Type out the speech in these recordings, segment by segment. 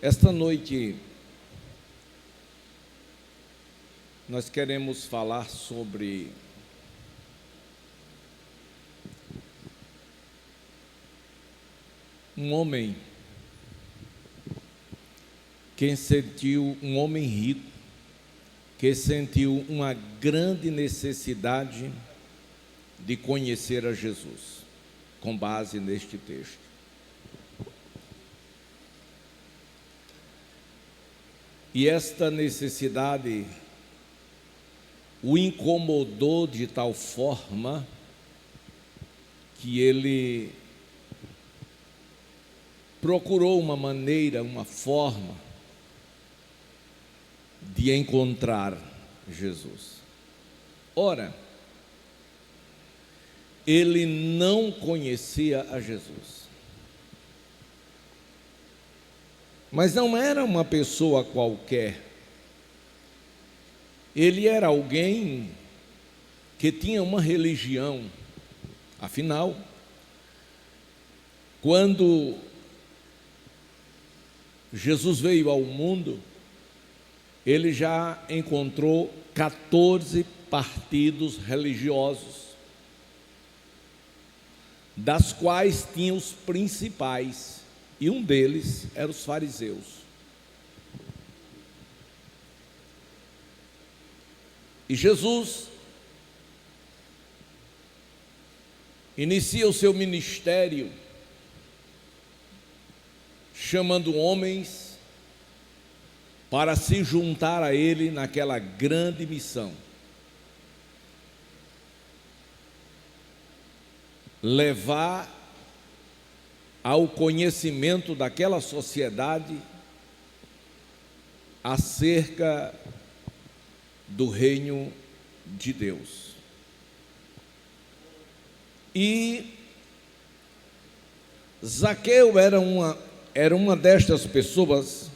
Esta noite nós queremos falar sobre um homem um homem rico, que sentiu uma grande necessidade de conhecer a Jesus, com base neste texto. E esta necessidade o incomodou de tal forma que ele procurou uma maneira, uma forma de encontrar Jesus. Ora, ele não conhecia a Jesus. Mas não era uma pessoa qualquer. Ele era alguém que tinha uma religião. Afinal, quando Jesus veio ao mundo, ele já encontrou 14 partidos religiosos, das quais tinha os principais, e um deles era os fariseus. E Jesus inicia o seu ministério chamando homens para se juntar a ele naquela grande missão: levar ao conhecimento daquela sociedade acerca do reino de Deus. E Zaqueu era uma destas pessoas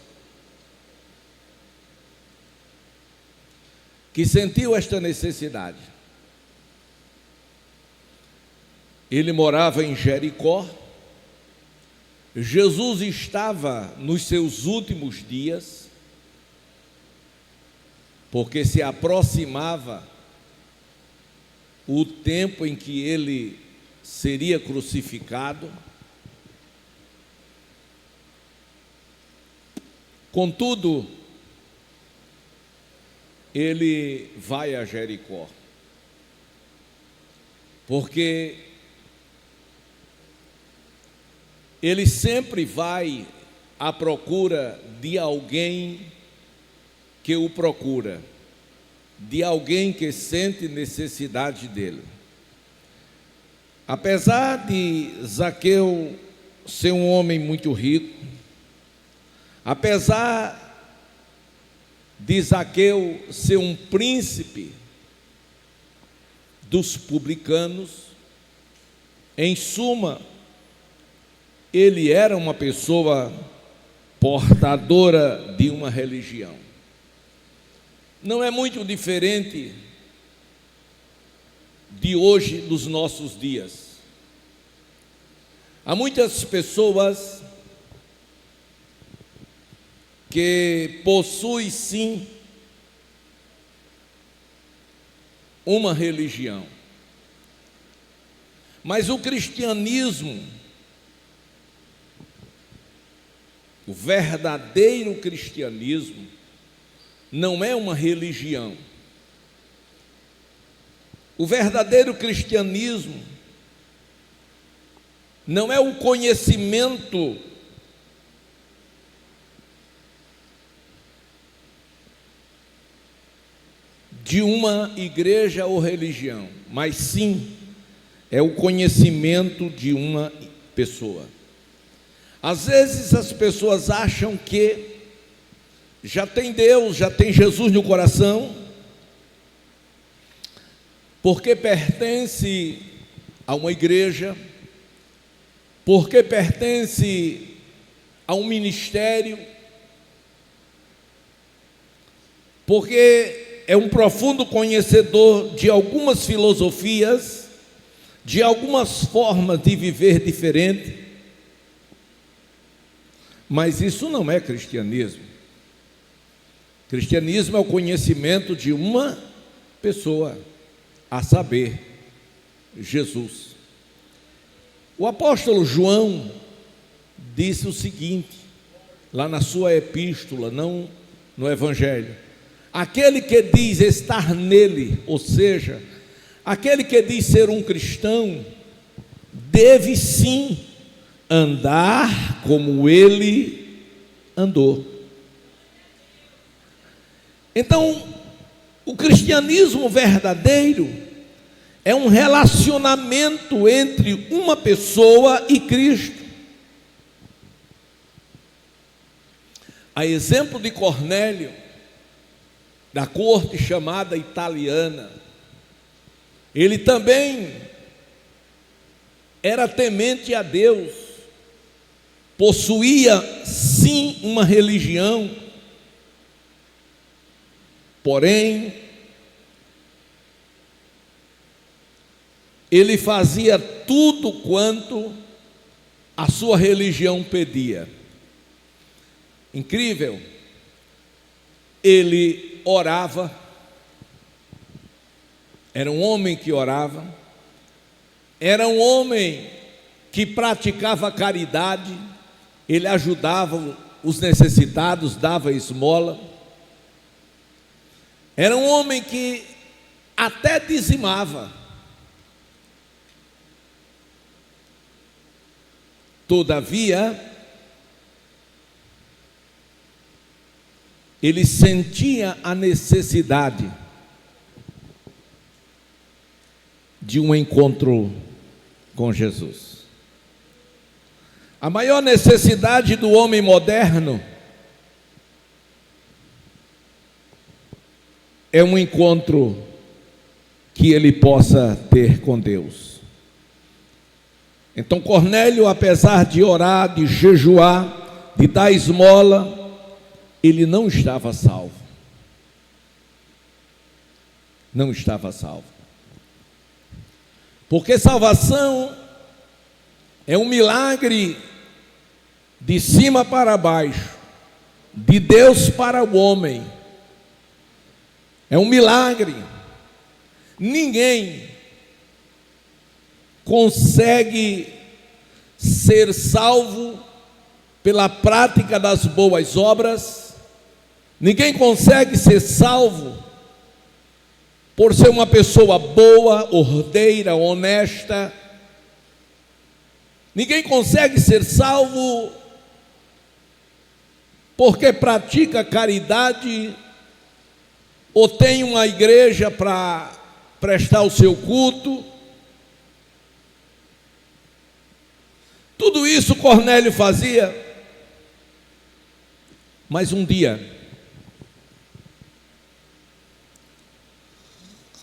que sentiu esta necessidade. Ele morava em Jericó. Jesus estava nos seus últimos dias, porque se aproximava o tempo em que ele seria crucificado. Contudo, ele vai a Jericó, porque ele sempre vai à procura de alguém que o procura, de alguém que sente necessidade dele. Apesar de Zaqueu ser um homem muito rico, apesar de Zaqueu ser um príncipe dos publicanos, em suma, ele era uma pessoa portadora de uma religião. Não é muito diferente de hoje, dos nossos dias. Há muitas pessoas que possuem sim uma religião, mas o cristianismo, o verdadeiro cristianismo, não é uma religião. O verdadeiro cristianismo não é o conhecimento de uma igreja ou religião, mas sim é o conhecimento de uma pessoa. Às vezes as pessoas acham que já tem Deus, já tem Jesus no coração, porque pertence a uma igreja, porque pertence a um ministério, porque é um profundo conhecedor de algumas filosofias, de algumas formas de viver diferente. Mas isso não é cristianismo. Cristianismo é o conhecimento de uma pessoa, a saber, Jesus. O apóstolo João disse o seguinte, lá na sua epístola, não no Evangelho: aquele que diz estar nele, ou seja, aquele que diz ser um cristão, deve sim andar como ele andou. Então, o cristianismo verdadeiro é um relacionamento entre uma pessoa e Cristo. A exemplo de Cornélio, da corte chamada italiana, ele também era temente a Deus, possuía sim uma religião, porém, ele fazia tudo quanto a sua religião pedia. Incrível, ele orava, era um homem que orava, era um homem que praticava caridade, ele ajudava os necessitados, dava esmola, era um homem que até dizimava. Todavia, ele sentia a necessidade de um encontro com Jesus. A maior necessidade do homem moderno é um encontro que ele possa ter com Deus. Então Cornélio, apesar de orar, de jejuar, de dar esmola, ele não estava salvo. Não estava salvo. Porque salvação é um milagre de cima para baixo, de Deus para o homem. É um milagre. Ninguém consegue ser salvo pela prática das boas obras. Ninguém consegue ser salvo por ser uma pessoa boa, ordeira, honesta. Ninguém consegue ser salvo porque pratica caridade ou tem uma igreja para prestar o seu culto. Tudo isso Cornélio fazia, mas um dia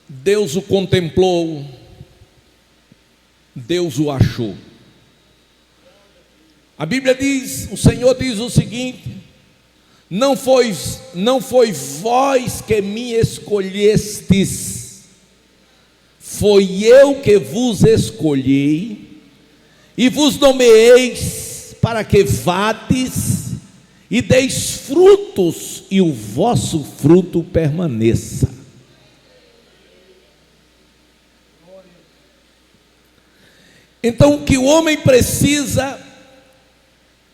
Deus o contemplou, Deus o achou. A Bíblia diz, o Senhor diz o seguinte: não foi vós que me escolhestes, foi eu que vos escolhi e vos nomeeis para que vades e deis frutos e o vosso fruto permaneça. Então o que o homem precisa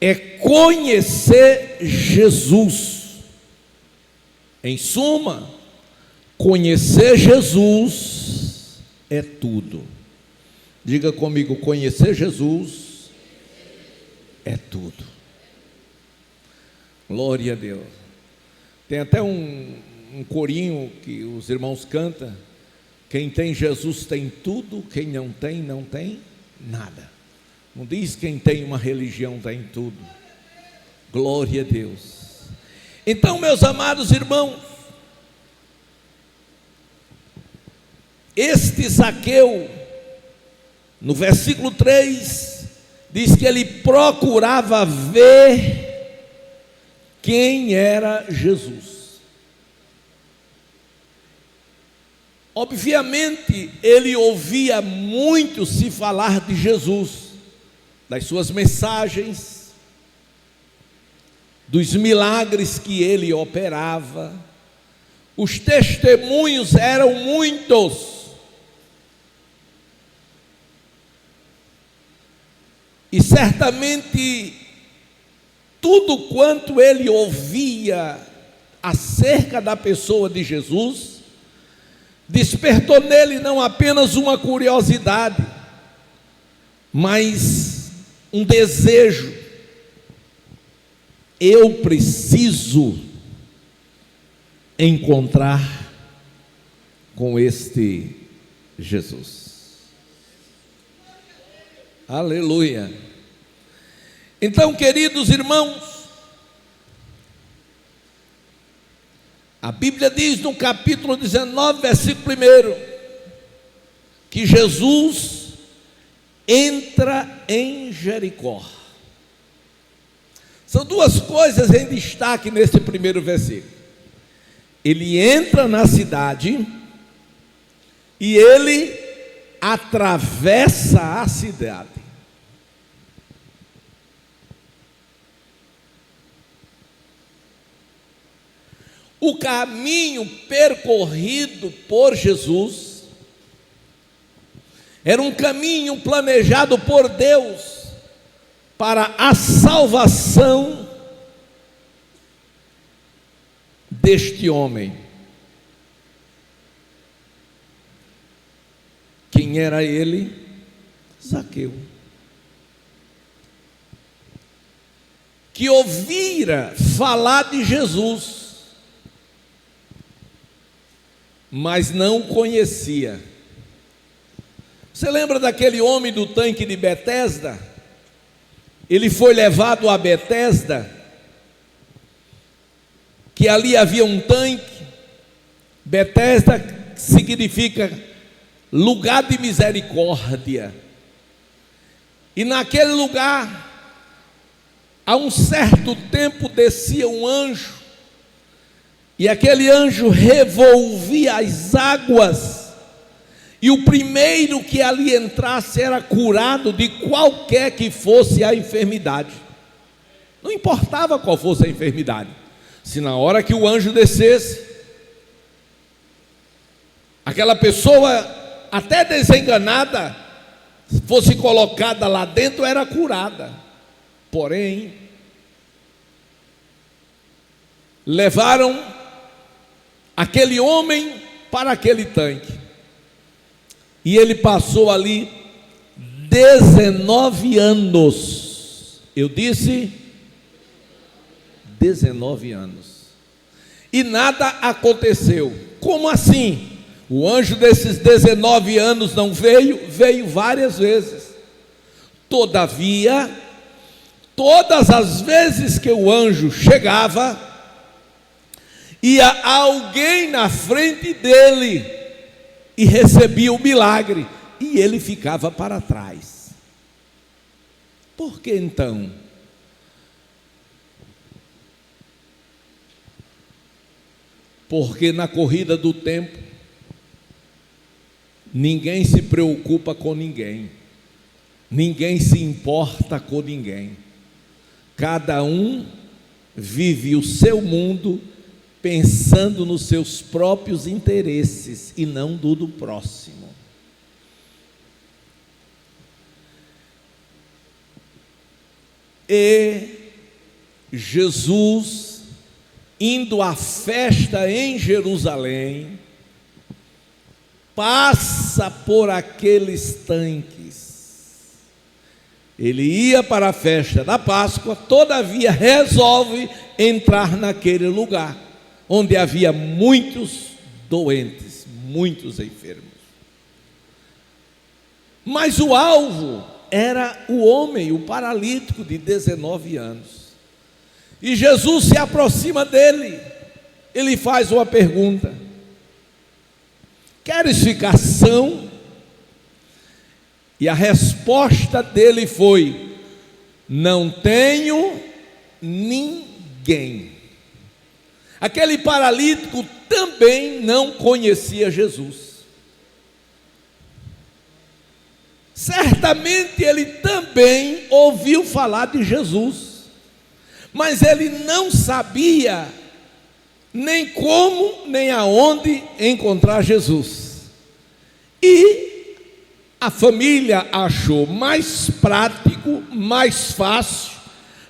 é conhecer Jesus. Em suma, conhecer Jesus é tudo. Diga comigo, conhecer Jesus é tudo. Glória a Deus. Tem até um corinho que os irmãos cantam: quem tem Jesus tem tudo, quem não tem, não tem nada. Não diz quem tem uma religião tem tudo. Glória a Deus. Então, meus amados irmãos, este Zaqueu, no versículo 3, diz que ele procurava ver quem era Jesus. Obviamente, ele ouvia muito se falar de Jesus, das suas mensagens, dos milagres que ele operava. Os testemunhos eram muitos. E certamente tudo quanto ele ouvia acerca da pessoa de Jesus despertou nele não apenas uma curiosidade, mas um desejo. Eu preciso encontrar com este Jesus. Aleluia. Então, queridos irmãos, a Bíblia diz no capítulo 19, versículo 1, que Jesus entra em Jericó. São duas coisas em destaque nesse primeiro versículo. Ele entra na cidade e ele atravessa a cidade. O caminho percorrido por Jesus era um caminho planejado por Deus para a salvação deste homem. Quem era ele? Zaqueu, que ouvira falar de Jesus, mas não conhecia. Você lembra daquele homem do tanque de Betesda? Ele foi levado a Betesda, que ali havia um tanque. Betesda significa lugar de misericórdia. E naquele lugar, há um certo tempo descia um anjo, e aquele anjo revolvia as águas, e o primeiro que ali entrasse era curado de qualquer que fosse a enfermidade. Não importava qual fosse a enfermidade. Se na hora que o anjo descesse, aquela pessoa, até desenganada, fosse colocada lá dentro, era curada. Porém, levaram aquele homem para aquele tanque, e ele passou ali 19 anos. Eu disse 19 anos. E nada aconteceu. Como assim? O anjo desses 19 anos não veio? Veio várias vezes. Todavia, todas as vezes que o anjo chegava, ia alguém na frente dele e recebia o milagre, e ele ficava para trás. Por que então? Porque na corrida do tempo, ninguém se preocupa com ninguém, ninguém se importa com ninguém, cada um vive o seu mundo pensando nos seus próprios interesses e não do próximo. E Jesus, indo à festa em Jerusalém, passa por aqueles tanques. Ele ia para a festa da Páscoa, todavia resolve entrar naquele lugar onde havia muitos doentes, muitos enfermos. Mas o alvo era o homem, o paralítico de 19 anos. E Jesus se aproxima dele, ele faz uma pergunta: queres ficar são? E a resposta dele foi: não tenho ninguém. Aquele paralítico também não conhecia Jesus. Certamente ele também ouviu falar de Jesus, mas ele não sabia nem como, nem aonde encontrar Jesus. E a família achou mais prático, mais fácil,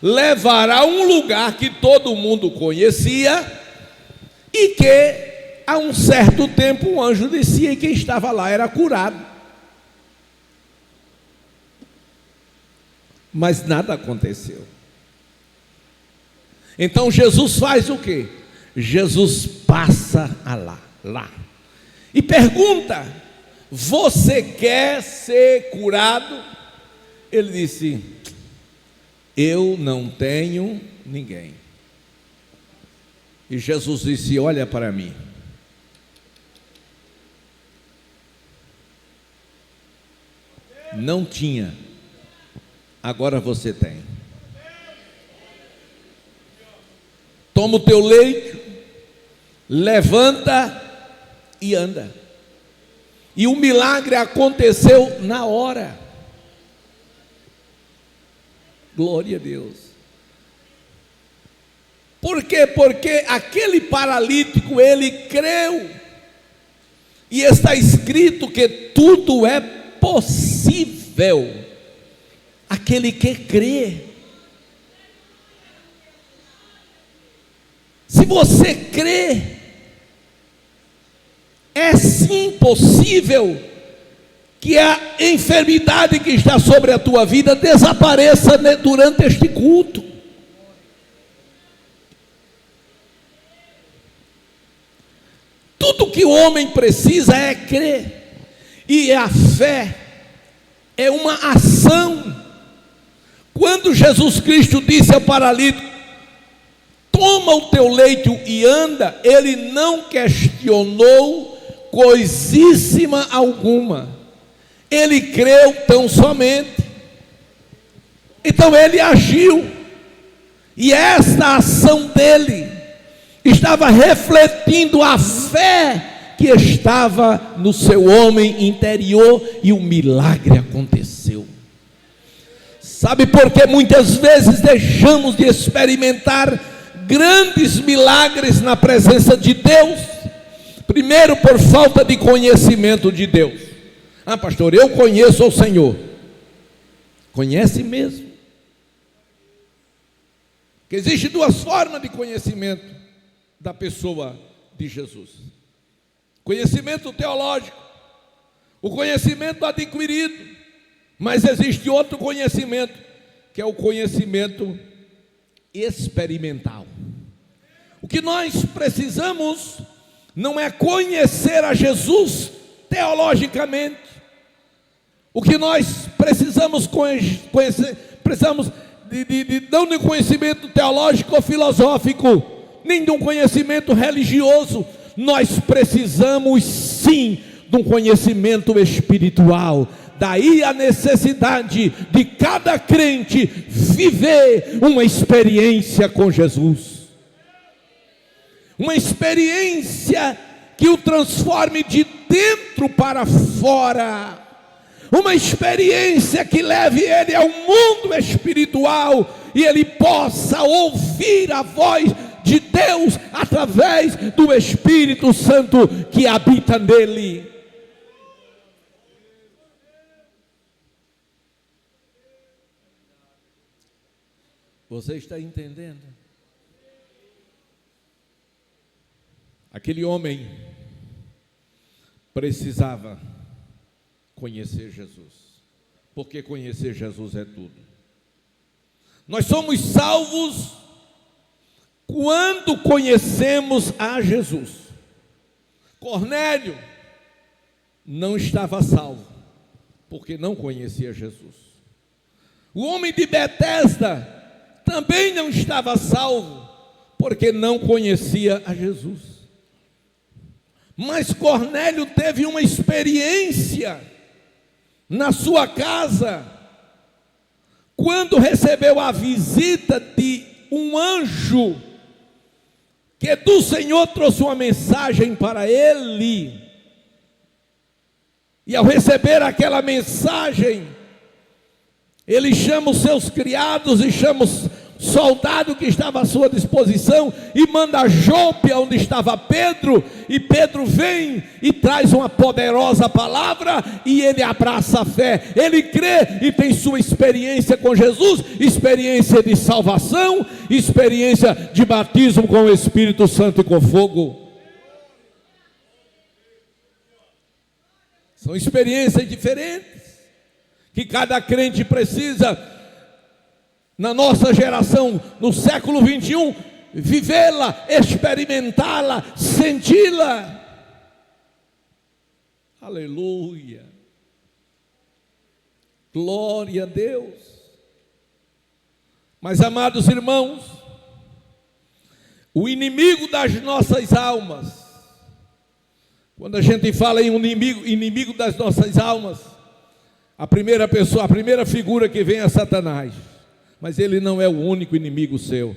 levar a um lugar que todo mundo conhecia e que a um certo tempo um anjo descia e quem estava lá era curado. Mas nada aconteceu. Então Jesus faz o quê? Jesus passa lá e pergunta: você quer ser curado? Ele disse: eu não tenho ninguém. E Jesus disse: olha para mim. Não tinha, agora você tem. Toma o teu leito, levanta e anda. E o milagre aconteceu na hora. Glória a Deus. Por quê? Porque aquele paralítico, ele creu. E está escrito que tudo é possível aquele que crê. Se você crê, é sim possível que a enfermidade que está sobre a tua vida desapareça durante este culto. Tudo que o homem precisa é crer. E a fé é uma ação. Quando Jesus Cristo disse ao paralítico: toma o teu leito e anda, ele não questionou coisíssima alguma. Ele creu tão somente. Então ele agiu. E esta ação dele estava refletindo a fé que estava no seu homem interior, e o milagre aconteceu. Sabe por que muitas vezes deixamos de experimentar grandes milagres na presença de Deus? Primeiro, por falta de conhecimento de Deus. Ah, pastor, eu conheço o Senhor. Conhece mesmo? Que existe duas formas de conhecimento da pessoa de Jesus: conhecimento teológico, o conhecimento adquirido, mas existe outro conhecimento, que é o conhecimento experimental. O que nós precisamos não é conhecer a Jesus teologicamente. O que nós precisamos conhecer, precisamos não de conhecimento teológico ou filosófico, nem de um conhecimento religioso. Nós precisamos sim de um conhecimento espiritual. Daí a necessidade de cada crente viver uma experiência com Jesus. Uma experiência que o transforme de dentro para fora. Uma experiência que leve ele ao mundo espiritual e ele possa ouvir a voz de Deus através do Espírito Santo que habita nele. Você está entendendo? Aquele homem precisava conhecer Jesus, porque conhecer Jesus é tudo. Nós somos salvos quando conhecemos a Jesus. Cornélio não estava salvo, porque não conhecia Jesus. O homem de Betesda também não estava salvo, porque não conhecia a Jesus. Mas Cornélio teve uma experiência na sua casa, quando recebeu a visita de um anjo, que do Senhor trouxe uma mensagem para ele. E ao receber aquela mensagem, ele chama os seus criados e chama soldado que estava à sua disposição e manda Jope onde estava Pedro, e Pedro vem e traz uma poderosa palavra e ele abraça a fé, ele crê e tem sua experiência com Jesus, experiência de salvação, experiência de batismo com o Espírito Santo e com fogo. São experiências diferentes que cada crente precisa, na nossa geração, no século 21, vivê-la, experimentá-la, senti-la. Aleluia, glória a Deus. Mas, amados irmãos, o inimigo das nossas almas, quando a gente fala em inimigo das nossas almas, a primeira figura que vem é Satanás. Mas ele não é o único inimigo seu.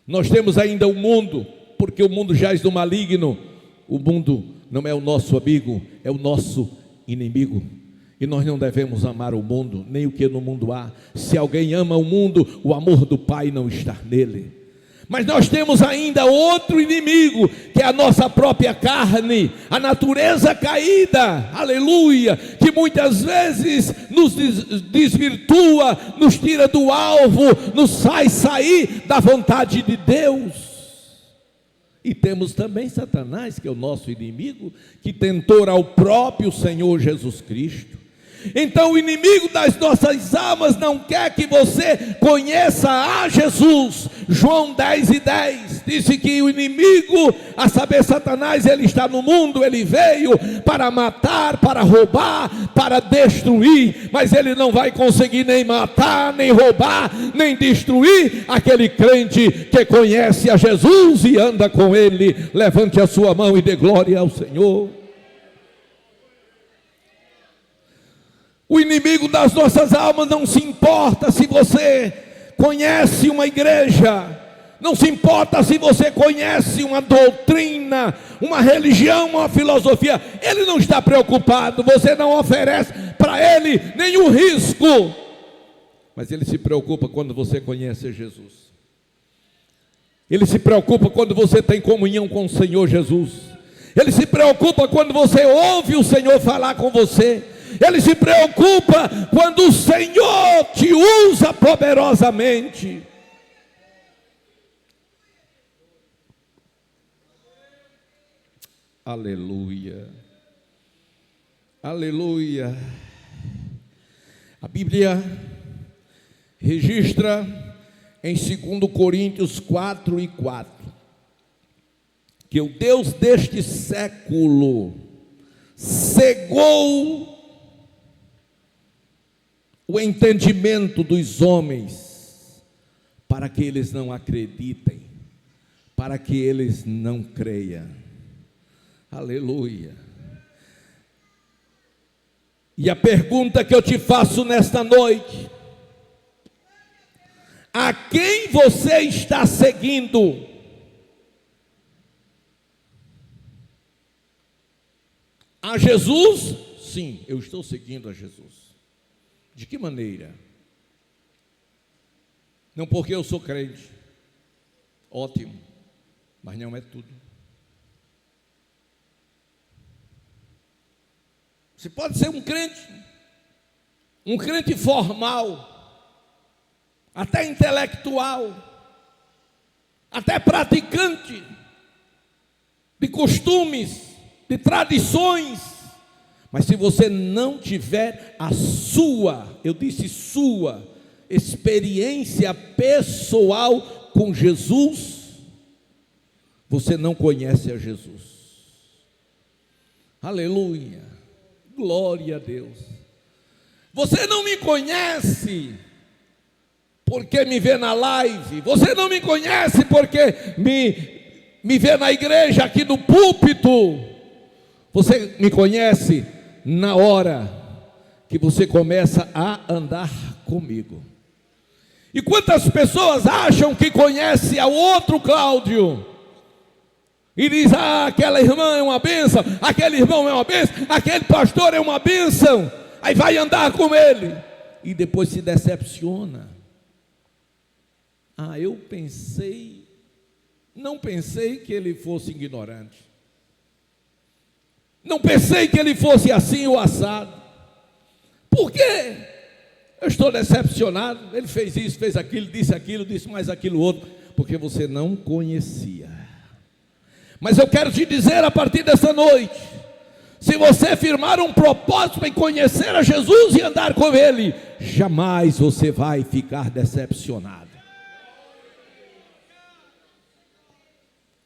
Nós temos ainda o mundo, porque o mundo jaz do maligno. O mundo não é o nosso amigo, é o nosso inimigo. E nós não devemos amar o mundo, nem o que no mundo há. Se alguém ama o mundo, o amor do Pai não está nele. Mas nós temos ainda outro inimigo, que é a nossa própria carne, a natureza caída, aleluia, que muitas vezes nos desvirtua, nos tira do alvo, nos faz sair da vontade de Deus. E temos também Satanás, que é o nosso inimigo, que tentou ao próprio Senhor Jesus Cristo. Então o inimigo das nossas almas não quer que você conheça a Jesus. João 10:10 disse que o inimigo, a saber Satanás, ele está no mundo, ele veio para matar, para roubar, para destruir, mas ele não vai conseguir nem matar, nem roubar, nem destruir aquele crente que conhece a Jesus e anda com ele. Levante a sua mão e dê glória ao Senhor. O inimigo das nossas almas não se importa se você conhece uma igreja, não se importa se você conhece uma doutrina, uma religião, uma filosofia. Ele não está preocupado, você não oferece para ele nenhum risco, mas ele se preocupa quando você conhece Jesus. Ele se preocupa quando você tem comunhão com o Senhor Jesus. Ele se preocupa quando você ouve o Senhor falar com você. Ele se preocupa quando o Senhor te usa poderosamente. Aleluia, aleluia. A Bíblia registra em 2 Coríntios 4:4 que o Deus deste século cegou o entendimento dos homens, para que eles não acreditem, para que eles não creiam. Aleluia. E a pergunta que eu te faço nesta noite: a quem você está seguindo? A Jesus? Sim, eu estou seguindo a Jesus. De que maneira? Não porque eu sou crente, ótimo, mas não é tudo. Você pode ser um crente formal, até intelectual, até praticante de costumes, de tradições, mas se você não tiver a sua, eu disse sua, experiência pessoal com Jesus, você não conhece a Jesus. Aleluia, glória a Deus. Você não me conhece porque me vê na live, você não me conhece porque me vê na igreja, aqui no púlpito. Você me conhece na hora que você começa a andar comigo. E quantas pessoas acham que conhece ao outro Cláudio e diz: ah, aquela irmã é uma bênção, aquele irmão é uma bênção, aquele pastor é uma bênção, aí vai andar com ele e depois se decepciona. não pensei que ele fosse ignorante. Não pensei que ele fosse assim ou assado. Por quê? Eu estou decepcionado. Ele fez isso, fez aquilo, disse mais aquilo outro, porque você não conhecia. Mas eu quero te dizer a partir dessa noite, se você firmar um propósito em conhecer a Jesus e andar com Ele, jamais você vai ficar decepcionado.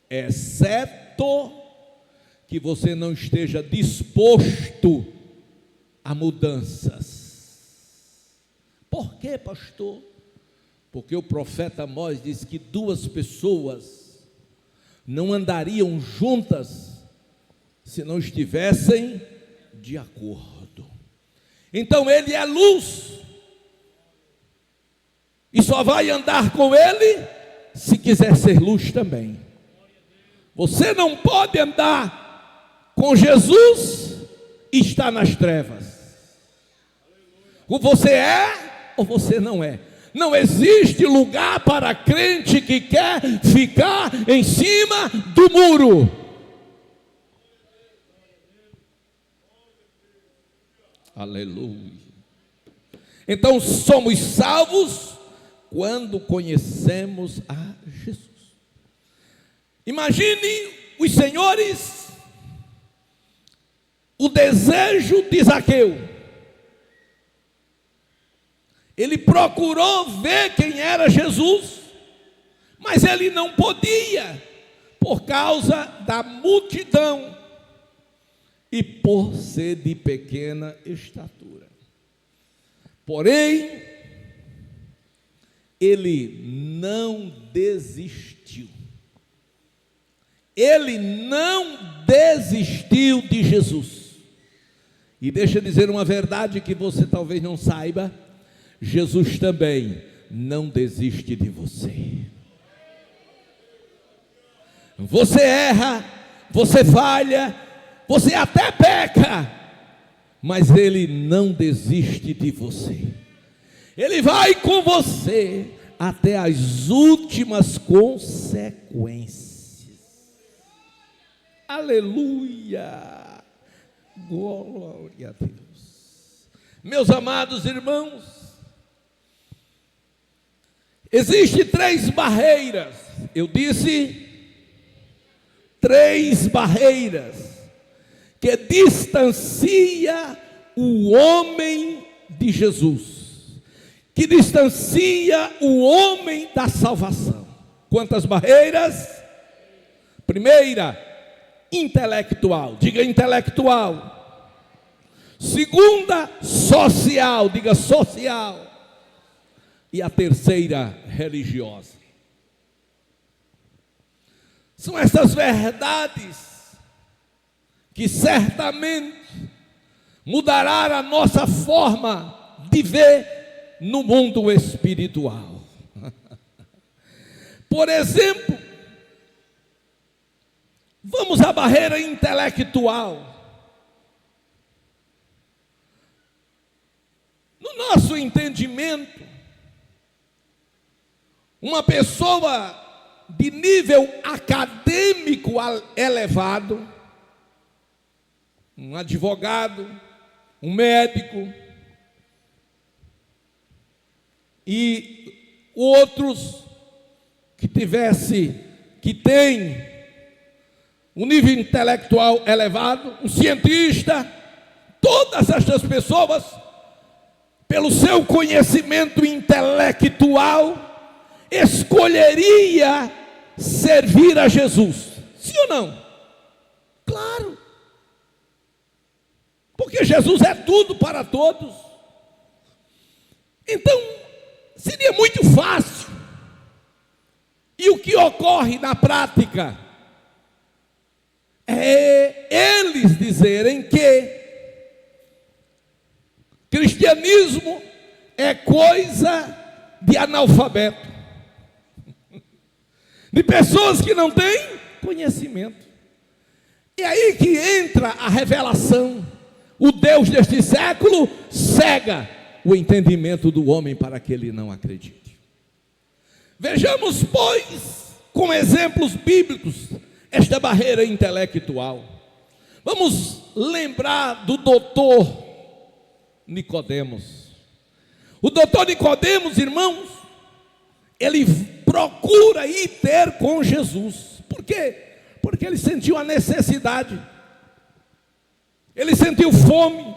Exceto que você não esteja disposto a mudanças. Por quê, pastor? Porque o profeta Amós diz que duas pessoas não andariam juntas se não estivessem de acordo. Então ele é luz, e só vai andar com ele se quiser ser luz também. Você não pode andar com Jesus e estar nas trevas. Ou você é ou você não é. Não existe lugar para crente que quer ficar em cima do muro. Aleluia. Então somos salvos quando conhecemos a Jesus. Imagine os senhores, o desejo de Zaqueu. Ele procurou ver quem era Jesus, mas ele não podia, por causa da multidão e por ser de pequena estatura. Porém, ele não desistiu. Ele não desistiu de Jesus. E deixa eu dizer uma verdade que você talvez não saiba: Jesus também não desiste de você. Você erra, você falha, você até peca, mas Ele não desiste de você. Ele vai com você até as últimas consequências. Aleluia! Glória a Deus. Meus amados irmãos, existem 3 barreiras. Eu disse 3 barreiras que distancia o homem de Jesus, que distancia o homem da salvação. Quantas barreiras? Primeira, intelectual. Diga intelectual. Segunda, social. Diga social. E a terceira, religiosa. São essas verdades que certamente mudará a nossa forma de ver no mundo espiritual. Por exemplo, vamos à barreira intelectual. No nosso entendimento, uma pessoa de nível acadêmico elevado, um advogado, um médico e outros que tem um nível intelectual elevado, um cientista, todas estas pessoas, pelo seu conhecimento intelectual, escolheria servir a Jesus. Sim ou não? Claro. Porque Jesus é tudo para todos. Então, seria muito fácil. E o que ocorre na prática é eles dizerem que cristianismo é coisa de analfabeto, de pessoas que não têm conhecimento. E aí que entra a revelação. O Deus deste século cega o entendimento do homem para que ele não acredite. Vejamos, pois, com exemplos bíblicos, esta barreira intelectual. Vamos lembrar do doutor Nicodemos. O doutor Nicodemos, irmãos, ele procura ir ter com Jesus. Por quê? Porque ele sentiu a necessidade, ele sentiu fome,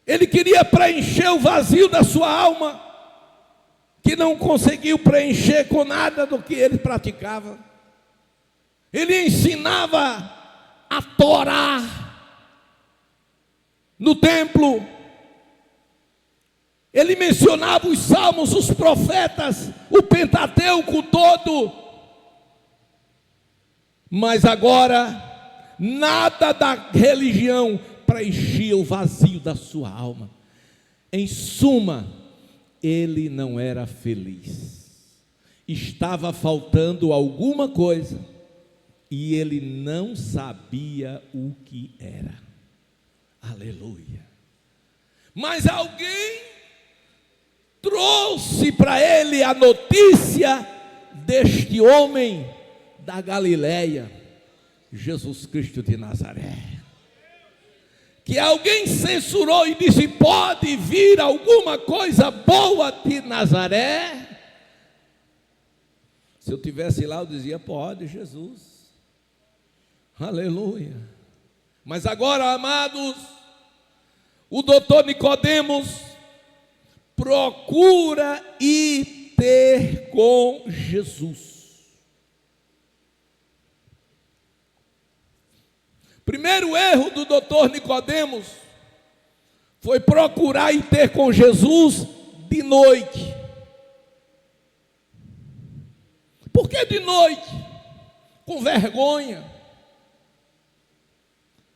ele queria preencher o vazio da sua alma, que não conseguiu preencher com nada do que ele praticava. Ele ensinava a Torá no templo, ele mencionava os salmos, os profetas, o Pentateuco todo, mas agora nada da religião preenchia o vazio da sua alma. Em suma, ele não era feliz, estava faltando alguma coisa e ele não sabia o que era. Aleluia. Mas alguém trouxe para ele a notícia deste homem da Galileia, Jesus Cristo de Nazaré, que alguém censurou e disse: pode vir alguma coisa boa de Nazaré? Se eu tivesse lá, eu dizia: pode, Jesus. Aleluia. Mas agora, amados, o doutor Nicodemos procura ir ter com Jesus. Primeiro erro do doutor Nicodemos foi procurar ir ter com Jesus de noite. Por que de noite? Com vergonha.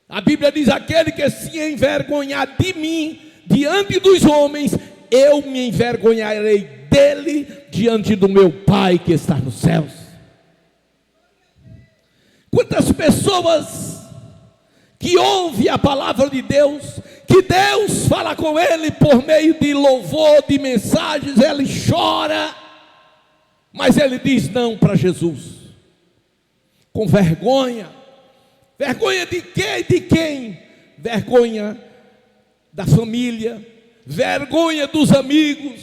A Bíblia diz: aquele que se envergonhar de mim diante dos homens, eu me envergonharei dele diante do meu Pai que está nos céus. Quantas pessoas que ouvem a palavra de Deus, que Deus fala com ele por meio de louvor, de mensagens, ele chora, mas ele diz não para Jesus, com vergonha. Vergonha de quê e de quem? Vergonha da família, vergonha dos amigos.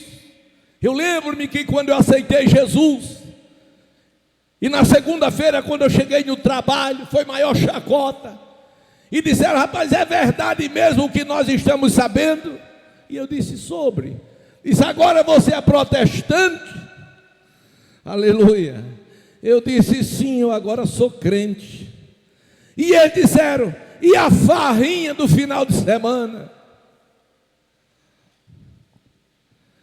Eu lembro-me que quando eu aceitei Jesus, e na segunda-feira, quando eu cheguei no trabalho, foi maior chacota, e disseram: rapaz, é verdade mesmo o que nós estamos sabendo? E eu disse: sobre. Disse: agora você é protestante? Aleluia. Eu disse: sim, eu agora sou crente. E eles disseram: e a farrinha do final de semana?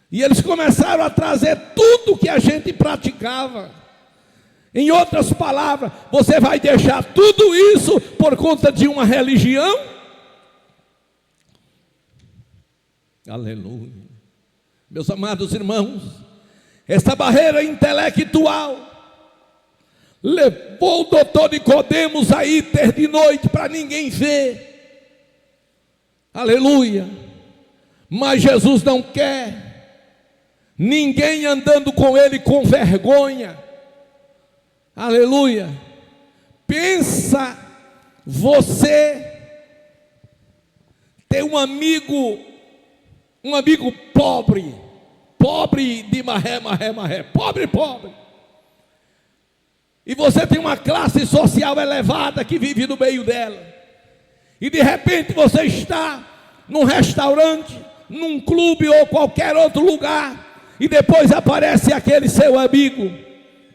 E eles começaram a trazer tudo que a gente praticava. Em outras palavras, você vai deixar tudo isso por conta de uma religião? Aleluia. Meus amados irmãos, essa barreira intelectual levou o doutor Nicodemos a ir ter de noite para ninguém ver. Aleluia. Mas Jesus não quer ninguém andando com ele com vergonha. Aleluia. Pensa você ter um amigo pobre de maré, pobre. E você tem uma classe social elevada que vive no meio dela. E de repente você está num restaurante, num clube ou qualquer outro lugar, e depois aparece aquele seu amigo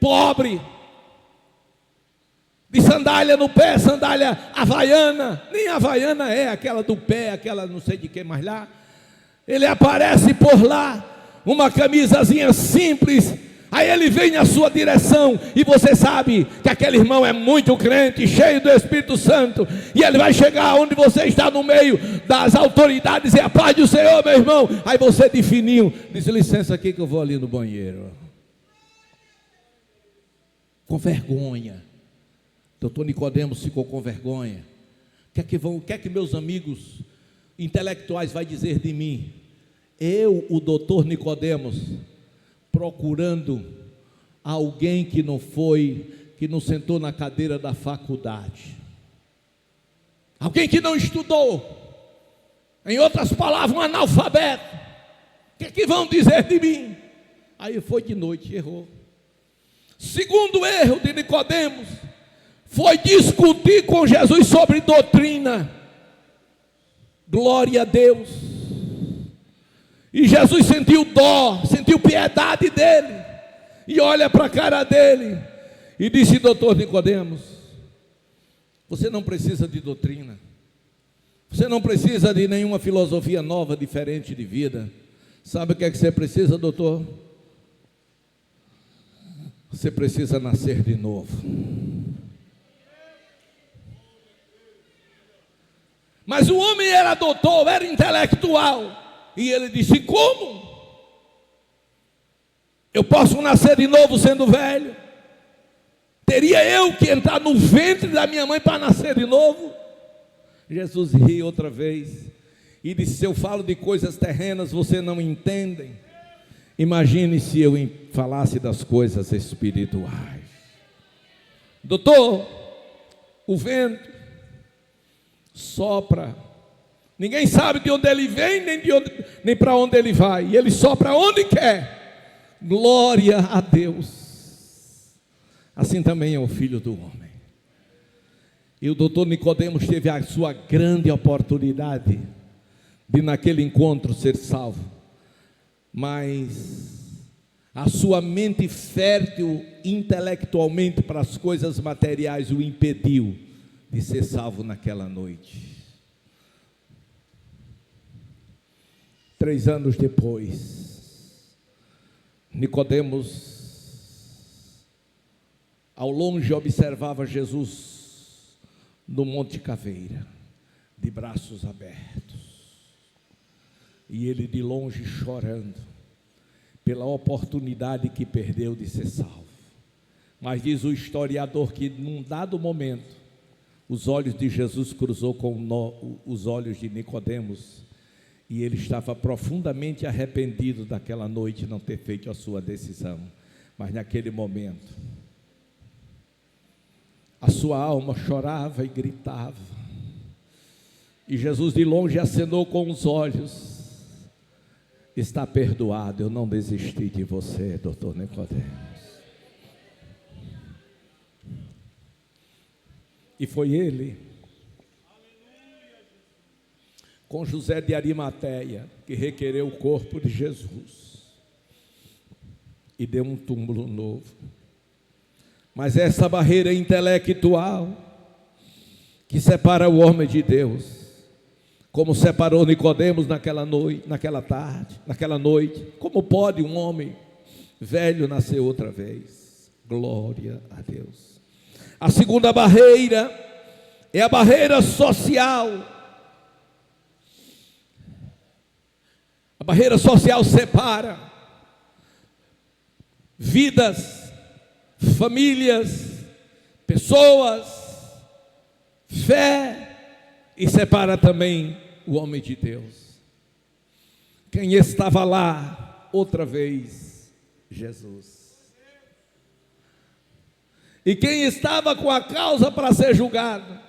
pobre, de sandália no pé, sandália havaiana, nem havaiana é, aquela do pé, aquela não sei de que mais lá. Ele aparece por lá, uma camisazinha simples, aí ele vem na sua direção, e você sabe que aquele irmão é muito crente, cheio do Espírito Santo, e ele vai chegar onde você está no meio das autoridades, e a paz do Senhor, meu irmão. Aí você de fininho, diz: licença aqui que eu vou ali no banheiro. Com vergonha. Doutor Nicodemos ficou com vergonha. O que é que meus amigos intelectuais vai dizer de mim? o doutor Nicodemos, procurando alguém que não sentou na cadeira da faculdade, alguém que não estudou, em outras palavras, um analfabeto. O que vão dizer de mim? Aí foi de noite, errou. Segundo erro de Nicodemos foi discutir com Jesus sobre doutrina. Glória a Deus. E Jesus sentiu dó, sentiu piedade dele, e olha para a cara dele e disse: doutor Nicodemos, você não precisa de doutrina, você não precisa de nenhuma filosofia nova, diferente de vida. Sabe o que é que você precisa, doutor? Você precisa nascer de novo. Mas o homem era doutor, era intelectual, e ele disse: como? Eu posso nascer de novo sendo velho? Teria eu que entrar no ventre da minha mãe para nascer de novo? Jesus riu outra vez e disse: se eu falo de coisas terrenas, você não entendem. Imagine se eu falasse das coisas espirituais. Doutor, o vento sopra, ninguém sabe de onde ele vem, nem para onde ele vai, e ele sopra onde quer. Glória a Deus. Assim também é o Filho do Homem. E o doutor Nicodemos teve a sua grande oportunidade de naquele encontro ser salvo, mas a sua mente fértil intelectualmente para as coisas materiais o impediu de ser salvo naquela noite. 3 anos depois, Nicodemos, ao longe, observava Jesus no Monte Caveira, de braços abertos, e ele de longe chorando pela oportunidade que perdeu de ser salvo. Mas diz o historiador que num dado momento os olhos de Jesus cruzou com os olhos de Nicodemos, e ele estava profundamente arrependido daquela noite não ter feito a sua decisão. Mas naquele momento a sua alma chorava e gritava, e Jesus de longe acenou com os olhos: está perdoado, eu não desisti de você, doutor Nicodemos. E foi ele, com José de Arimateia, que requereu o corpo de Jesus e deu um túmulo novo. Mas essa barreira intelectual que separa o homem de Deus, como separou Nicodemos naquela noite, naquela tarde, naquela noite, como pode um homem velho nascer outra vez? Glória a Deus. A segunda barreira é a barreira social. A barreira social separa vidas, famílias, pessoas, fé, e separa também o homem de Deus. Quem estava lá outra vez? Jesus. E quem estava com a causa para ser julgado?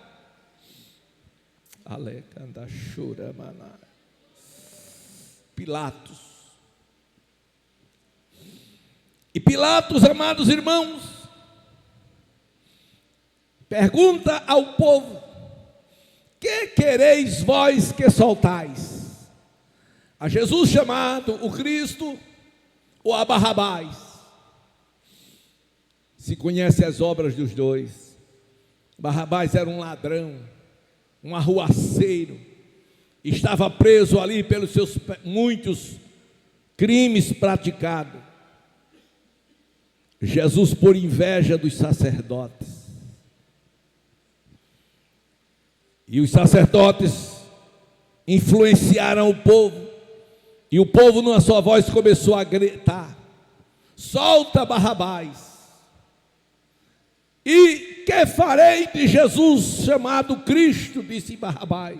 Pilatos. E Pilatos, amados irmãos, pergunta ao povo: que quereis vós que soltais? A Jesus chamado o Cristo ou a Barrabás? Se conhece as obras dos dois. Barrabás era um ladrão, um arruaceiro, estava preso ali pelos seus muitos crimes praticados. Jesus, por inveja dos sacerdotes, e os sacerdotes influenciaram o povo, e o povo numa só voz começou a gritar: solta Barrabás. E que farei de Jesus chamado Cristo? Disse Barrabás,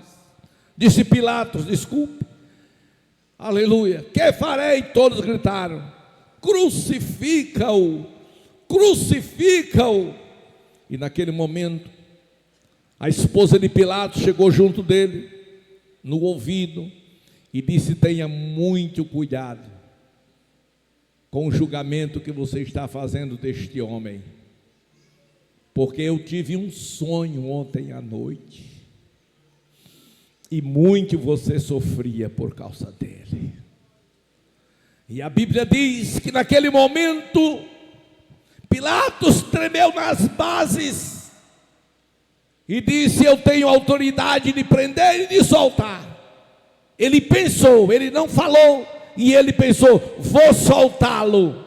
disse Pilatos, desculpe. Aleluia. Que farei? Todos gritaram: crucifica-o, crucifica-o. E naquele momento, a esposa de Pilatos chegou junto dele, no ouvido, e disse: tenha muito cuidado com o julgamento que você está fazendo deste homem, porque eu tive um sonho ontem à noite, e muito você sofria por causa dele. E a Bíblia diz que naquele momento, Pilatos tremeu nas bases e disse: eu tenho autoridade de prender e de soltar. Ele pensou, ele não falou, e ele pensou: vou soltá-lo.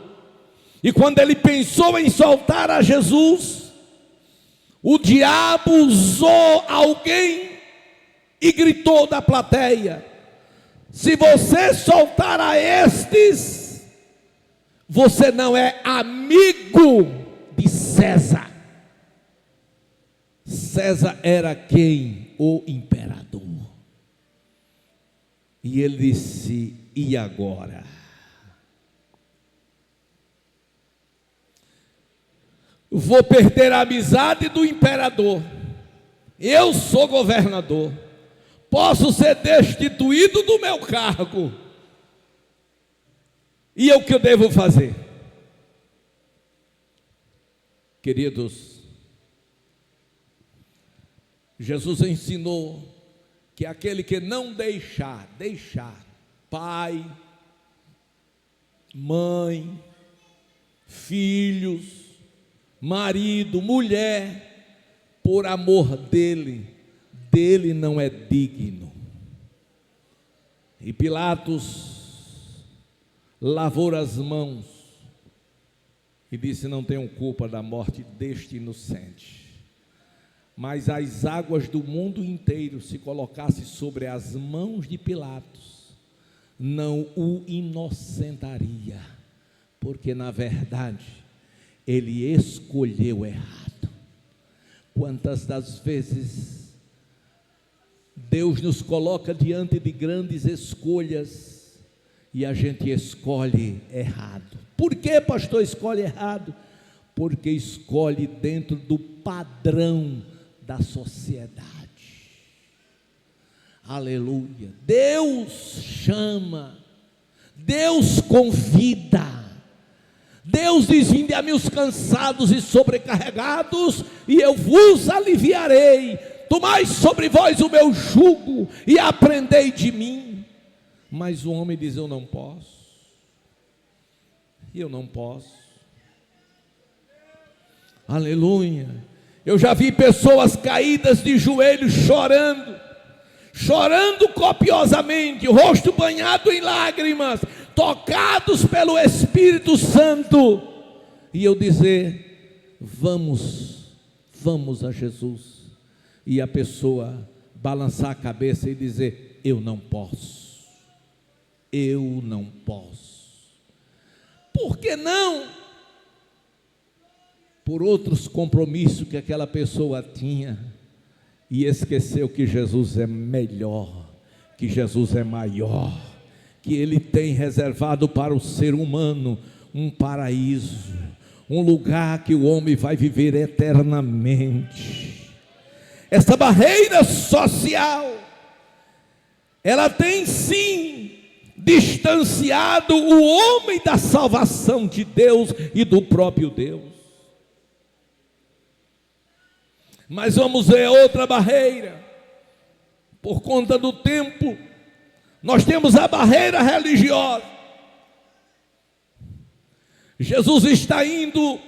E quando ele pensou em soltar a Jesus, o diabo usou alguém e gritou da plateia: se você soltar a estes, você não é amigo de César. César era quem? O imperador. E ele disse: e agora? Vou perder a amizade do imperador. Eu sou governador. Posso ser destituído do meu cargo. E o que eu devo fazer? Queridos, Jesus ensinou que aquele que não deixar pai, mãe, filhos, marido, mulher, por amor dele não é digno. E Pilatos lavou as mãos e disse: não tenho culpa da morte deste inocente. Mas as águas do mundo inteiro, se colocasse sobre as mãos de Pilatos, não o inocentaria, porque na verdade ele escolheu errado. Quantas das vezes Deus nos coloca diante de grandes escolhas e a gente escolhe errado. Por que, pastor, escolhe errado? Porque escolhe dentro do padrão da sociedade. Aleluia. Deus chama, Deus convida, Deus diz: vinde a mim os cansados e sobrecarregados, e eu vos aliviarei. Tomai sobre vós o meu jugo e aprendei de mim. Mas o homem diz: eu não posso, eu não posso. Aleluia. Eu já vi pessoas caídas de joelhos chorando copiosamente, o rosto banhado em lágrimas, tocados pelo Espírito Santo, e eu dizer: vamos a Jesus, e a pessoa balançar a cabeça e dizer: eu não posso. Por que não? Por outros compromissos que aquela pessoa tinha, e esqueceu que Jesus é melhor, que Jesus é maior, que Ele tem reservado para o ser humano um paraíso, um lugar que o homem vai viver eternamente. Essa barreira social, ela tem sim distanciado o homem da salvação de Deus e do próprio Deus. Mas vamos ver outra barreira. Por conta do tempo, nós temos a barreira religiosa. Jesus está indo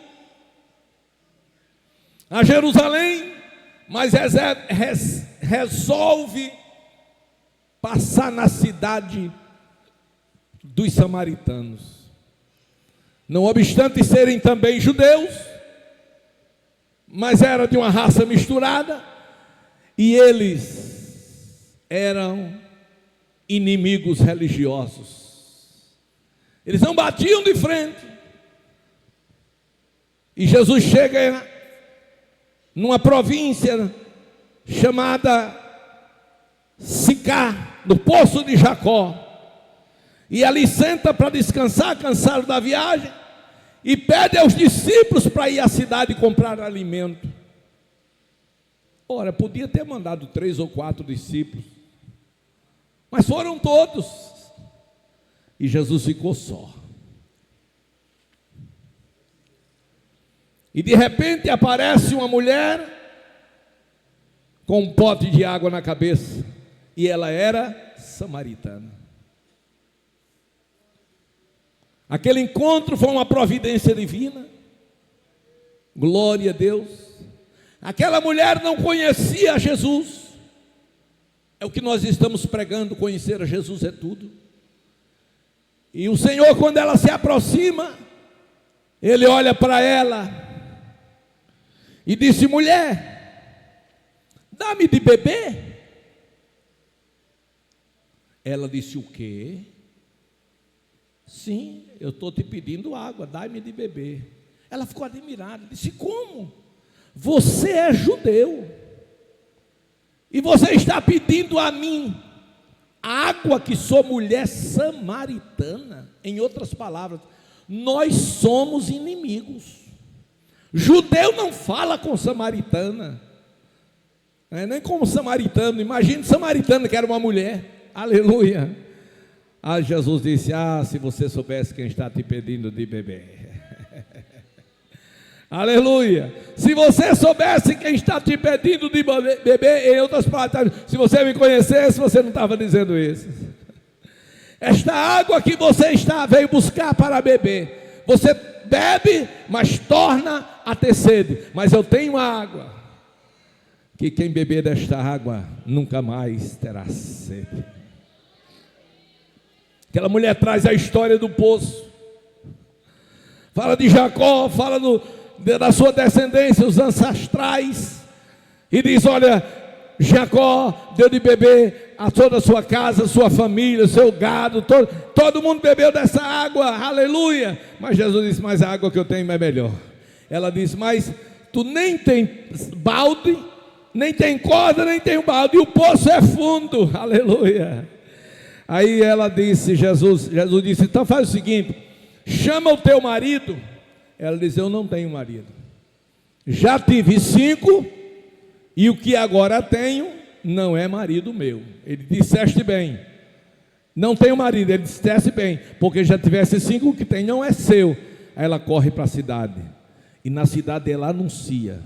a Jerusalém, mas resolve passar na cidade dos samaritanos. Não obstante serem também judeus, mas era de uma raça misturada, e eles eram inimigos religiosos. Eles não batiam de frente. E Jesus chega numa província chamada Sicar, no poço de Jacó, e ali senta para descansar, cansado da viagem, e pede aos discípulos para ir à cidade comprar alimento. Ora, podia ter mandado 3 ou 4 discípulos, mas foram todos, e Jesus ficou só. E de repente aparece uma mulher com um pote de água na cabeça, e ela era samaritana. Aquele encontro foi uma providência divina, glória a Deus. Aquela mulher não conhecia Jesus, é o que nós estamos pregando, conhecer a Jesus é tudo. E o Senhor, quando ela se aproxima, Ele olha para ela e disse: mulher, dá-me de beber. Ela disse: o quê? Sim, eu estou te pedindo água, dá-me de beber. Ela ficou admirada, disse: como? Você é judeu, e você está pedindo a mim água, que sou mulher samaritana? Em outras palavras, nós somos inimigos. Judeu não fala com samaritana, nem como samaritano. Imagine samaritano, que era uma mulher. Aleluia. Aí Jesus disse: se você soubesse quem está te pedindo de beber. Aleluia. Se você soubesse quem está te pedindo de beber, em outras palavras, se você me conhecesse, você não estava dizendo isso. Esta água que você veio buscar para beber, você bebe, mas torna a ter sede. Mas eu tenho água, que quem beber desta água nunca mais terá sede. Aquela mulher traz a história do poço, fala de Jacó, fala da sua descendência, os ancestrais, e diz: olha, Jacó deu de beber a toda a sua casa, sua família, seu gado, todo mundo bebeu dessa água, aleluia. Mas Jesus disse: mas a água que eu tenho é melhor. Ela disse: mas tu nem tem balde, nem tem corda, nem tem balde, e o poço é fundo, aleluia. Aí ela disse, Jesus disse: então faz o seguinte, chama o teu marido. Ela disse: eu não tenho marido, já tive 5, e o que agora tenho não é marido meu. Ele disseste bem, não tenho marido. Ele disseste bem, porque já tivesse 5, o que tem não é seu. Aí ela corre para a cidade, e na cidade ela anuncia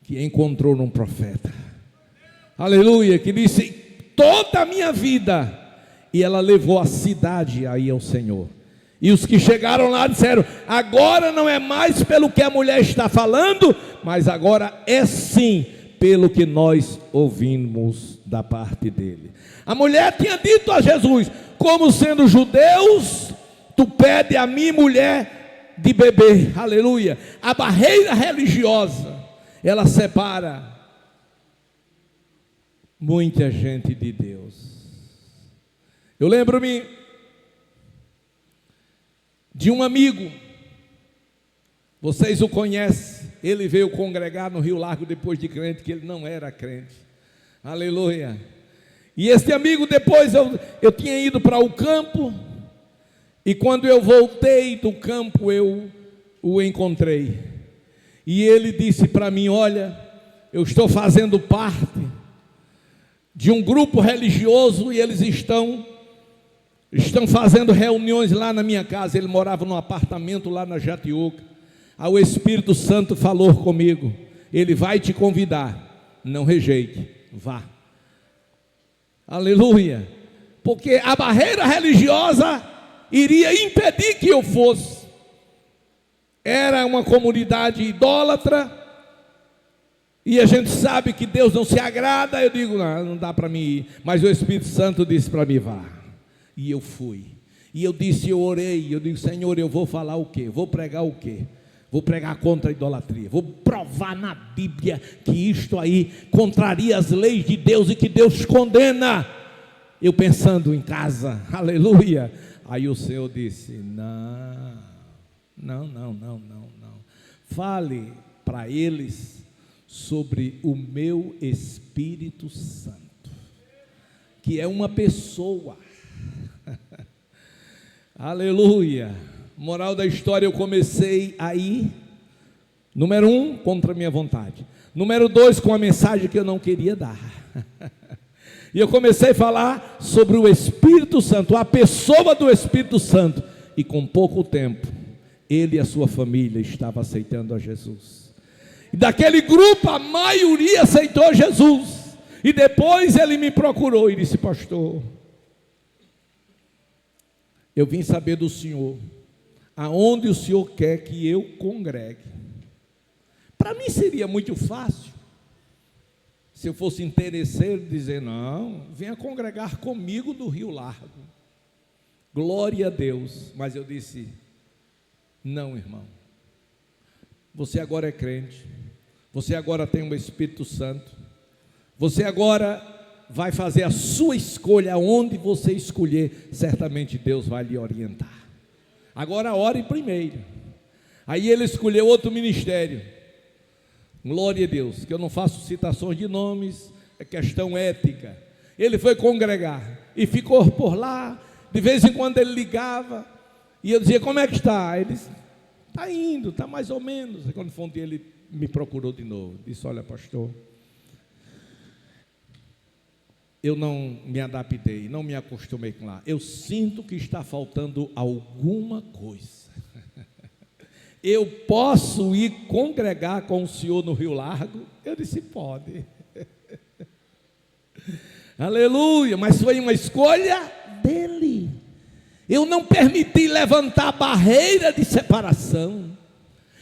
que encontrou um profeta, aleluia, que disse: toda a minha vida. E ela levou a cidade aí ao Senhor. E os que chegaram lá disseram: agora não é mais pelo que a mulher está falando, mas agora é sim pelo que nós ouvimos da parte dele. A mulher tinha dito a Jesus: como sendo judeus, tu pede a mim, mulher, de beber, aleluia. A barreira religiosa, ela separa muita gente de Deus. Eu lembro-me de um amigo, vocês o conhecem, ele veio congregar no Rio Largo depois de crente, que ele não era crente, aleluia. E este amigo, depois eu tinha ido para o campo, e quando eu voltei do campo eu o encontrei, e ele disse para mim: olha, eu estou fazendo parte de um grupo religioso, e eles estão fazendo reuniões lá na minha casa. Ele morava num apartamento lá na Jatiuca. Aí o Espírito Santo falou comigo: ele vai te convidar, não rejeite, vá. Aleluia. Porque a barreira religiosa iria impedir que eu fosse. Era uma comunidade idólatra, e a gente sabe que Deus não se agrada. Eu digo: não dá para mim ir. Mas o Espírito Santo disse para mim: vá. E eu fui, e eu disse, eu orei, eu digo: Senhor, eu vou falar o quê? Vou pregar o quê? Vou pregar contra a idolatria, vou provar na Bíblia que isto aí contraria as leis de Deus e que Deus condena. Eu pensando em casa, aleluia. Aí o Senhor disse: não, fale para eles sobre o meu Espírito Santo, que é uma pessoa. Aleluia. Moral da história, eu comecei aí, número 1, contra a minha vontade. Número 2, com a mensagem que eu não queria dar. E eu comecei a falar sobre o Espírito Santo, a pessoa do Espírito Santo. E com pouco tempo, ele e a sua família estavam aceitando a Jesus. E daquele grupo, a maioria aceitou Jesus. E depois ele me procurou e disse: pastor, eu vim saber do senhor, aonde o senhor quer que eu congregue. Para mim seria muito fácil, se eu fosse interesseiro, dizer: não, venha congregar comigo do Rio Largo. Glória a Deus. Mas eu disse: não, irmão, você agora é crente, você agora tem o Espírito Santo, você agora vai fazer a sua escolha. Onde você escolher, certamente Deus vai lhe orientar. Agora ore primeiro. Aí ele escolheu outro ministério. Glória a Deus, que eu não faço citações de nomes, é questão ética. Ele foi congregar e ficou por lá. De vez em quando ele ligava e eu dizia: como é que está? Ele disse: está indo, está mais ou menos. E quando foi um dia, ele me procurou de novo, disse: olha, pastor, eu não me adaptei, não me acostumei com lá. Eu sinto que está faltando alguma coisa. Eu posso ir congregar com o senhor no Rio Largo? Eu disse: pode. Aleluia, mas foi uma escolha dele. Eu não permiti levantar barreira de separação.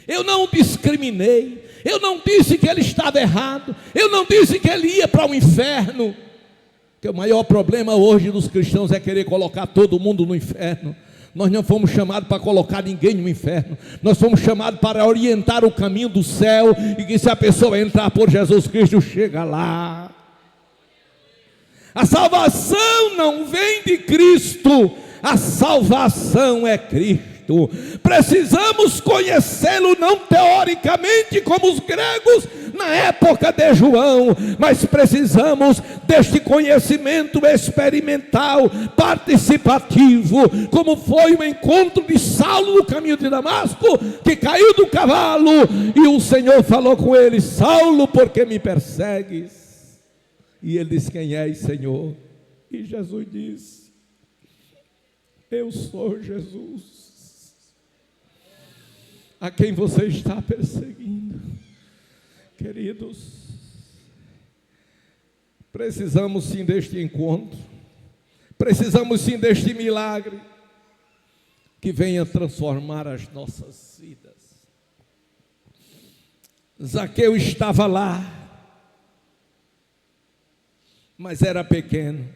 Eu não discriminei. Eu não disse que ele estava errado. Eu não disse que ele ia para o inferno. Porque o maior problema hoje dos cristãos é querer colocar todo mundo no inferno. Nós não fomos chamados para colocar ninguém no inferno. Nós fomos chamados para orientar o caminho do céu. E que se a pessoa entrar por Jesus Cristo, chega lá. A salvação não vem de Cristo, a salvação é Cristo. Precisamos conhecê-lo não teoricamente como os gregos na época de João, mas precisamos deste conhecimento experimental, participativo, como foi o encontro de Saulo no caminho de Damasco, que caiu do cavalo e o Senhor falou com ele: Saulo, por que me persegues? E ele disse: quem és, Senhor? E Jesus disse: eu sou Jesus, a quem você está perseguindo. Queridos, precisamos sim deste encontro, precisamos sim deste milagre, que venha transformar as nossas vidas. Zaqueu estava lá, mas era pequeno,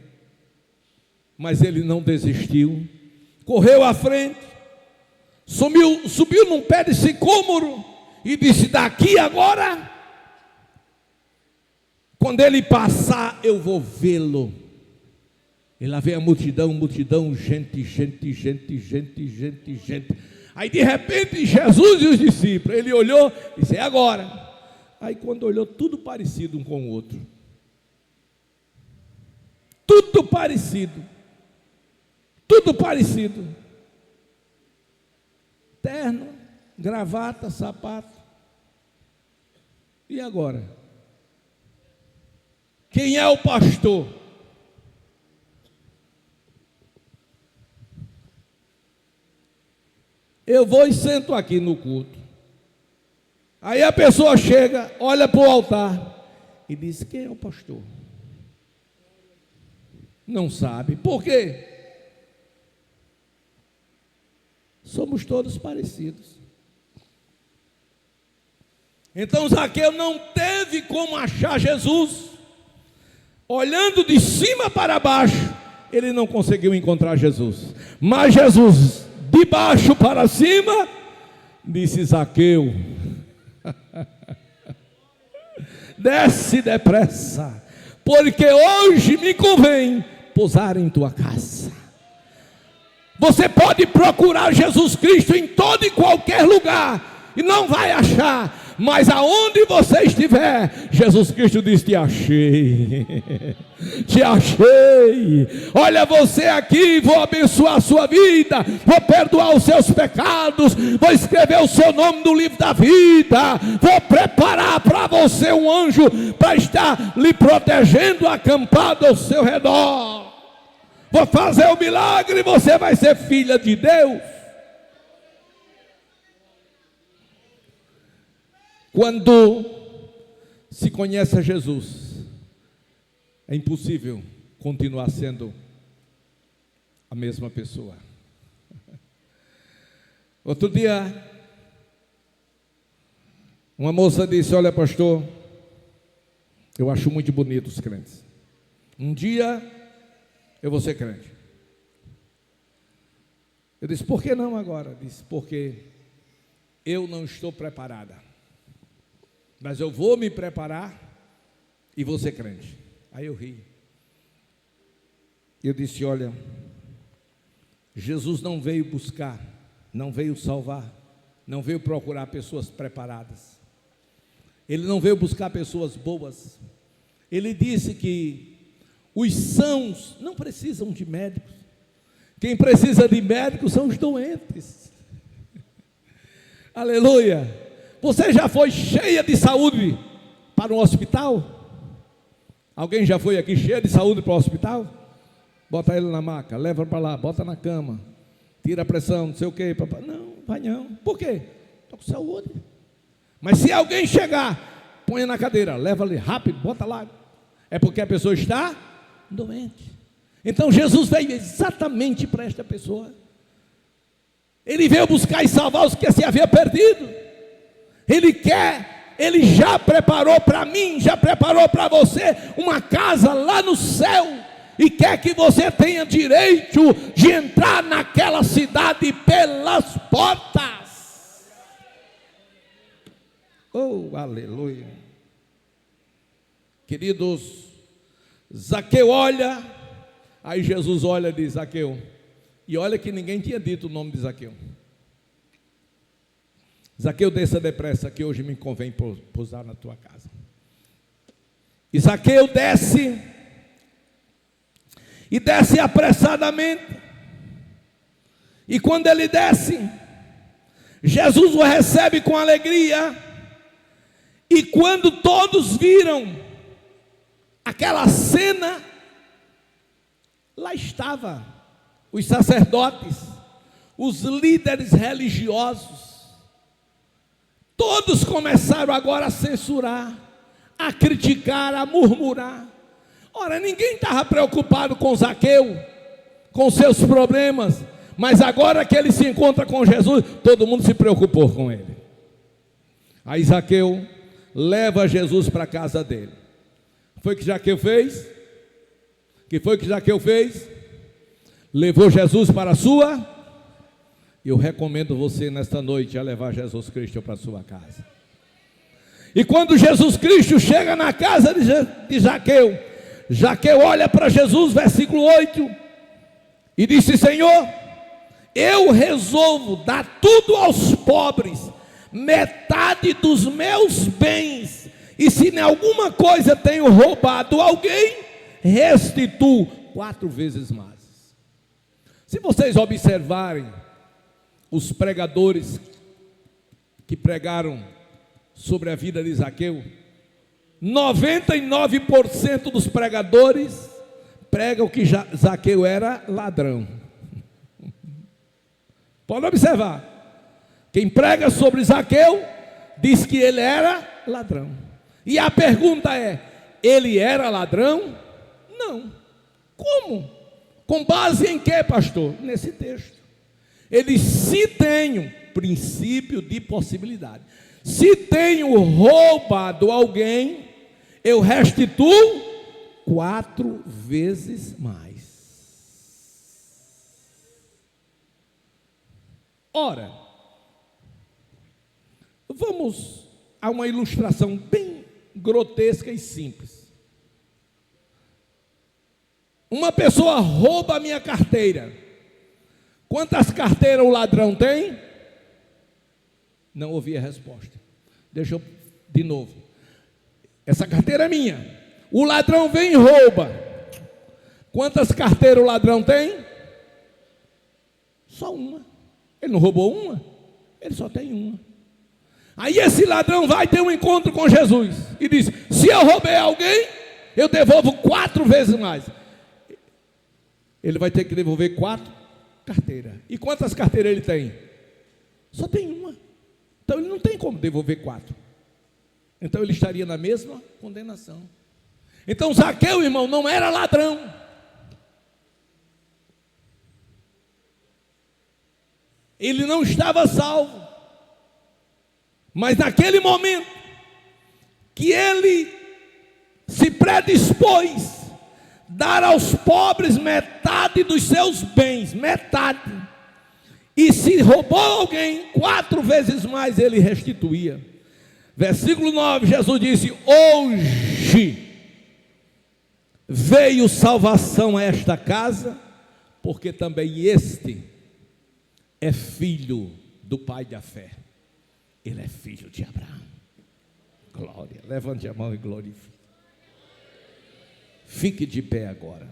mas ele não desistiu, correu à frente, subiu num pé de sicômoro e disse: daqui agora, quando ele passar, eu vou vê-lo. E lá vem a multidão, gente. Aí de repente Jesus e os discípulos, ele olhou e disse: é agora. Aí quando olhou, tudo parecido um com o outro. Tudo parecido, terno, gravata, sapato. E agora? Quem é o pastor? Eu vou e sento aqui no culto. Aí a pessoa chega, olha para o altar e diz: quem é o pastor? Não sabe. Por quê? Somos todos parecidos. Então Zaqueu não teve como achar Jesus. Olhando de cima para baixo, ele não conseguiu encontrar Jesus. Mas Jesus, de baixo para cima, disse: Zaqueu, desce depressa, porque hoje me convém pousar em tua casa. Você pode procurar Jesus Cristo em todo e qualquer lugar e não vai achar, mas aonde você estiver, Jesus Cristo diz: te achei, te achei. Olha você aqui, vou abençoar a sua vida, vou perdoar os seus pecados, vou escrever o seu nome no livro da vida, vou preparar para você um anjo para estar lhe protegendo, acampado ao seu redor. Vou fazer o milagre e você vai ser filha de Deus. Quando se conhece a Jesus, é impossível continuar sendo a mesma pessoa. Outro dia, uma moça disse: olha, pastor, eu acho muito bonito os crentes. Um dia eu vou ser crente. Eu disse: por que não agora? Disse: porque eu não estou preparada, mas eu vou me preparar e vou ser crente. Aí eu ri. Eu disse: olha, Jesus não veio buscar, não veio salvar, não veio procurar pessoas preparadas. Ele não veio buscar pessoas boas. Ele disse que os sãos não precisam de médicos. Quem precisa de médicos são os doentes. Aleluia. Você já foi cheia de saúde para um hospital? Alguém já foi aqui cheia de saúde para o hospital? Bota ele na maca, leva para lá, bota na cama, tira a pressão, não sei o que. Não, vai não. Por quê? Estou com saúde. Mas se alguém chegar, põe na cadeira, leva ali rápido, bota lá. É porque a pessoa está doente. Então Jesus veio exatamente para esta pessoa. Ele veio buscar e salvar os que se havia perdido. Ele já preparou para mim, já preparou para você uma casa lá no céu, e quer que você tenha direito de entrar naquela cidade pelas portas. Oh, aleluia. Queridos, Zaqueu olha, aí Jesus olha e diz: Zaqueu, e olha que ninguém tinha dito o nome de Zaqueu. Zaqueu, desça depressa, que hoje me convém pousar na tua casa. E Zaqueu desce, e desce apressadamente. E quando ele desce, Jesus o recebe com alegria. E quando todos viram aquela cena, lá estava os sacerdotes, os líderes religiosos. Todos começaram agora a censurar, a criticar, a murmurar. Ora, ninguém estava preocupado com Zaqueu, com seus problemas, mas agora que ele se encontra com Jesus, todo mundo se preocupou com ele. Aí Zaqueu leva Jesus para a casa dele. Foi o que Zaqueu fez? Que foi o que Zaqueu fez? Levou Jesus para a sua. Eu recomendo você nesta noite a levar Jesus Cristo para a sua casa. E quando Jesus Cristo chega na casa de Zaqueu, Zaqueu olha para Jesus, versículo 8, e disse: Senhor, eu resolvo dar tudo aos pobres, metade dos meus bens, e se em alguma coisa tenho roubado alguém, restituo 4 vezes mais. Se vocês observarem os pregadores que pregaram sobre a vida de Zaqueu, 99% dos pregadores pregam que Zaqueu era ladrão. Pode observar. Quem prega sobre Zaqueu diz que ele era ladrão. E a pergunta é: ele era ladrão? Não. Como? Com base em quê, pastor? Nesse texto. Ele diz: se tenho, princípio de possibilidade, se tenho roubado alguém, eu restituo 4 vezes mais. Ora, vamos a uma ilustração bem grotesca e simples. Uma pessoa rouba a minha carteira. Quantas carteiras o ladrão tem? Não ouvi a resposta. Deixa eu, de novo. Essa carteira é minha. O ladrão vem e rouba. Quantas carteiras o ladrão tem? Só uma. Ele não roubou uma? Ele só tem uma. Aí esse ladrão vai ter um encontro com Jesus e diz: se eu roubei alguém, eu devolvo 4 vezes mais. Ele vai ter que devolver 4 carteiras. E quantas carteiras ele tem? Só tem uma. Então ele não tem como devolver 4. Então ele estaria na mesma condenação. Então Zaqueu, irmão, não era ladrão. Ele não estava salvo. Mas naquele momento que ele se predispôs dar aos pobres metade dos seus bens, metade, e se roubou alguém, 4 vezes mais ele restituía. Versículo 9, Jesus disse: hoje veio salvação a esta casa, porque também este é filho do pai da fé. Ele é filho de Abraão. Glória. Levante a mão e glorifique. Fique de pé agora.